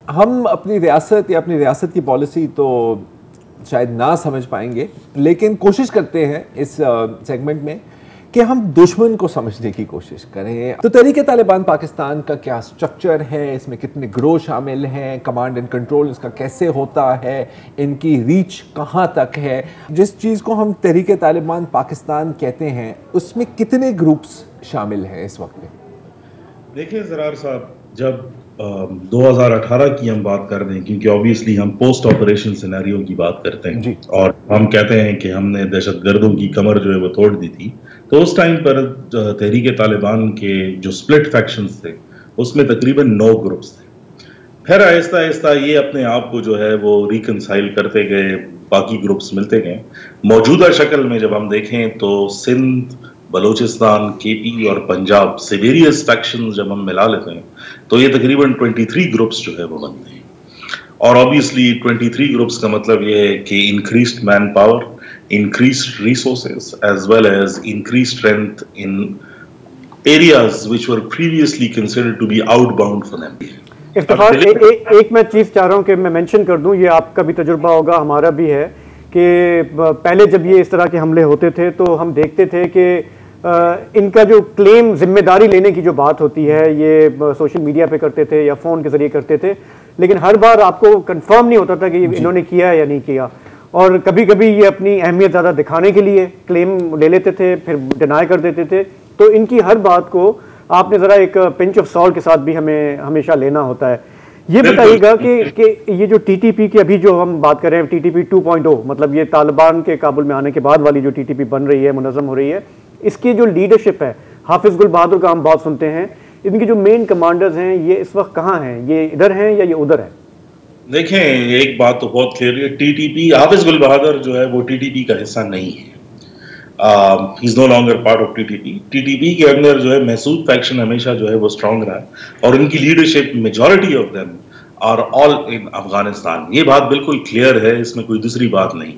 ہم اپنی ریاست یا اپنی ریاست کی پالیسی تو شاید نہ سمجھ پائیں گے، لیکن کوشش کرتے ہیں اس سیگمنٹ میں کہ ہم دشمن کو سمجھنے کی کوشش کریں. تو تحریک طالبان پاکستان کا کیا سٹرکچر ہے، اس میں کتنے گروہ شامل ہیں، کمانڈ اینڈ کنٹرول اس کا کیسے ہوتا ہے، ان کی ریچ کہاں تک ہے، جس چیز کو ہم تحریک طالبان پاکستان کہتے ہیں اس میں کتنے گروپس شامل ہیں اس وقت میں؟ دیکھیں زرار صاحب، جب 2018 کی ہم بات کر رہے ہیں، کیونکہ آبویسلی ہم پوسٹ آپریشن سینیریو کی بات کرتے ہیں اور ہم کہتے ہیں کہ ہم نے دہشت گردوں کی کمر جو ہے وہ توڑ دی تھی، تو اس ٹائم پر تحریک طالبان کے جو سپلٹ فیکشنز تھے اس میں تقریباً 9 گروپس تھے. پھر آہستہ آہستہ یہ اپنے آپ کو جو ہے وہ ریکنسائل کرتے گئے، باقی گروپس ملتے گئے. موجودہ شکل میں جب ہم دیکھیں تو سندھ، بلوچستان، کے پی اور پنجاب سے ویریس فیکشنز جب ہم ملا لیتے ہیں تو یہ تقریباً 23 گروپس جو ہے وہ بنتے ہیں. اور آبویسلی 23 گروپس کا مطلب یہ ہے کہ increased manpower, increased resources as well as increased strength in areas which were previously considered to be outbound for them. Iftikhar, ایک میں چیز چاہ رہا ہوں کہ میں مینشن کر دوں، یہ آپ کا بھی تجربہ ہوگا، ہمارا بھی ہے، کہ پہلے جب یہ اس طرح کے حملے ہوتے تھے تو ہم دیکھتے تھے کہ ان کا جو کلیم ذمہ داری لینے کی جو بات ہوتی ہے یہ سوشل میڈیا پہ کرتے تھے یا فون کے ذریعے کرتے تھے، لیکن ہر بار آپ کو کنفرم نہیں ہوتا تھا کہ انہوں نے کیا یا نہیں کیا، اور کبھی کبھی یہ اپنی اہمیت زیادہ دکھانے کے لیے کلیم لے لیتے تھے پھر ڈینائی کر دیتے تھے. تو ان کی ہر بات کو آپ نے ذرا ایک پنچ آف سالٹ کے ساتھ بھی ہمیں ہمیشہ لینا ہوتا ہے. یہ بتائیے گا کہ یہ جو ٹی ٹی پی کی ابھی جو ہم بات کر رہے ہیں، ٹی ٹی پی 2.0، مطلب یہ طالبان کے کابل میں آنے کے بعد والی جو ٹی ٹی پی بن رہی ہے، منظم ہو رہی ہے، اس کی جو لیڈرشپ ہے، حافظ گل بہادر کا ہم بہت سنتے ہیں، ان کی جو مین کمانڈرز ہیں یہ اس وقت کہاں ہیں؟ یہ ادھر ہیں یا یہ ادھر ہیں؟ دیکھیں ایک بات تو بہت کلیئر ہے، ٹی ٹی پی، حافظ گل بہادر جو ہے وہ ٹی ٹی پی کا حصہ نہیں ہے. He is no longer part of T T P. T T P کے اندر جو ہے محسود فیکشن ہمیشہ جو ہے وہ اسٹرانگ رہا ہے اور ان کی leadership majority of them are all in Afghanistan. یہ بات بالکل کلیئر ہے، اس میں کوئی دوسری بات نہیں.